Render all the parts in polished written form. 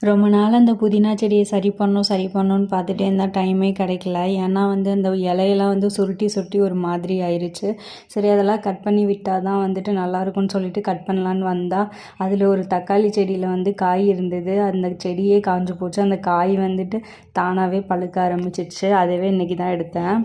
ரொம்ப நாள் அந்த புதினா செடியை சரி பண்ணணும்னு பார்த்துட்டே இருந்தால் டைமே கிடைக்கல. ஏன்னா அந்த இலையெல்லாம் சுருட்டி சுருட்டி ஒரு மாதிரி ஆயிடுச்சு. சரி அதெல்லாம் கட் பண்ணி விட்டால் தான் நல்லாயிருக்கும்னு சொல்லிட்டு கட் பண்ணலான்னு வந்தால் அதில் ஒரு தக்காளி செடியில் காய் இருந்தது. அந்த செடியே காஞ்சு போச்சு. அந்த காய் தானாகவே பழுக்க ஆரம்பிச்சிடுச்சு. அதவே இன்றைக்கி தான் எடுத்தேன்.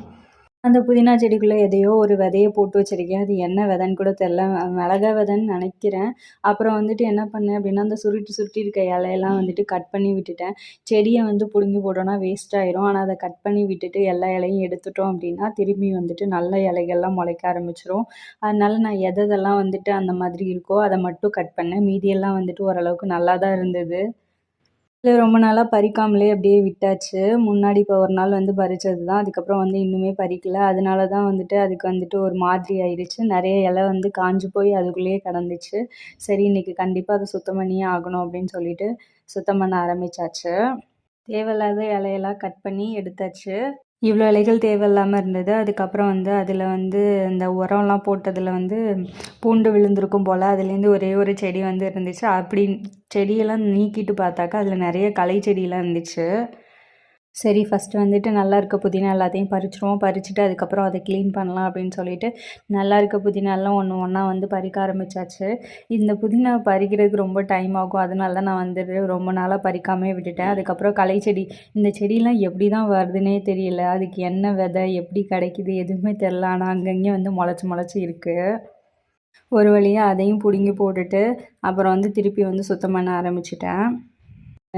அந்த புதினா செடிக்குள்ளே எதையோ ஒரு விதைய போட்டு வச்சுருக்கேன். அது என்ன விதைன்னு கூட தெரில. மிளகா விதைன்னு நினைக்கிறேன். அப்புறம் என்ன பண்ணேன் அப்படின்னா, அந்த சுருட்டி சுருட்டி இருக்க இலையெல்லாம் கட் பண்ணி விட்டுட்டேன். செடியை பிடுங்கி போட்டோன்னா வேஸ்ட் ஆயிரும். ஆனால் அதை கட் பண்ணி விட்டுட்டு எல்லா இலையும் எடுத்துட்டோம் அப்படின்னா திரும்பி நல்ல இலைகள்லாம் முளைக்க ஆரம்பிச்சிரும். அதனால நான் எதெல்லாம் அந்த மாதிரி இருக்கோ அதை மட்டும் கட் பண்ணேன். மீதியெல்லாம் ஓரளவுக்கு நல்லா தான் இருந்தது. இல்லை ரொம்ப நாளாக பறிக்காமலே அப்படியே விட்டாச்சு. முன்னாடி இப்போ ஒரு நாள் பறிச்சது தான். அதுக்கப்புறம் இன்னுமே பறிக்கல. அதனால தான் அதுக்கு ஒரு மாதிரி ஆயிடுச்சு. நிறைய இலை காஞ்சு போய் அதுக்குள்ளேயே கிடந்துச்சு. சரி இன்னைக்கு கண்டிப்பாக அதை சுத்தம் பண்ணியே ஆகணும் அப்படின்னு சொல்லிட்டு சுத்தம் பண்ண ஆரம்பிச்சாச்சு. தேவையில்லாத இலையெல்லாம் கட் பண்ணி எடுத்தாச்சு. இவ்வளோ இலைகள் தேவையில்லாமல் இருந்தது. அதுக்கப்புறம் அதில் இந்த உரம்லாம் போட்டதில் பூண்டு விழுந்திருக்கும் போல். அதுலேருந்து ஒரே ஒரு செடி இருந்துச்சு. அப்படி செடியெல்லாம் நீக்கிட்டு பார்த்தாக்கா அதில் நிறைய களை செடியெலாம் இருந்துச்சு. சரி ஃபஸ்ட்டு நல்லா இருக்க புதினா எல்லாத்தையும் பறிச்சிருவோம். பறிச்சுட்டு அதுக்கப்புறம் அதை க்ளீன் பண்ணலாம் அப்படின்னு சொல்லிட்டு நல்லா இருக்க புதினாலாம் ஒன்று ஒன்றா பறிக்க ஆரம்பித்தாச்சு. இந்த புதினா பறிக்கிறதுக்கு ரொம்ப டைம் ஆகும். அதனால தான் நான் ரொம்ப நாளாக பறிக்காமே விட்டுட்டேன். அதுக்கப்புறம் களை செடி, இந்த செடியெலாம் எப்படி தான் வருதுன்னே தெரியல. அதுக்கு என்ன விதை எப்படி கிடைக்குது எதுவுமே தெரில. ஆனால் அங்கங்கே முளைச்சி முளைச்சி இருக்குது. ஒரு வழியாக அதையும் பிடுங்கி போட்டுட்டு அப்புறம் திருப்பி சுத்தம் பண்ண ஆரம்பிச்சிட்டேன்.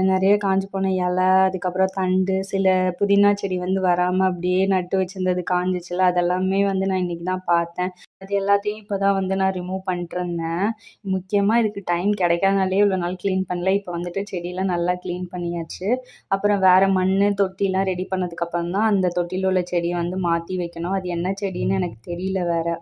நிறைய காஞ்சு போன இலை, அதுக்கப்புறம் தண்டு, சில புதினா செடி வராமல் அப்படியே நட்டு வச்சுருந்தது காஞ்சிச்சுல, அதெல்லாமே நான் இன்றைக்கி தான் பார்த்தேன். அது எல்லாத்தையும் இப்போ தான் நான் ரிமூவ் பண்ணிட்டுருந்தேன். முக்கியமாக இதுக்கு டைம் கிடைக்காதனாலே இவ்வளோ நாள் க்ளீன் பண்ணல. இப்போ செடியெல்லாம் நல்லா க்ளீன் பண்ணியாச்சு. அப்புறம் வேறு மண், தொட்டிலாம் ரெடி பண்ணதுக்கப்புறம் தான் அந்த தொட்டியில் உள்ள செடியை மாற்றி வைக்கணும். அது என்ன செடின்னு எனக்கு தெரியல வேறு.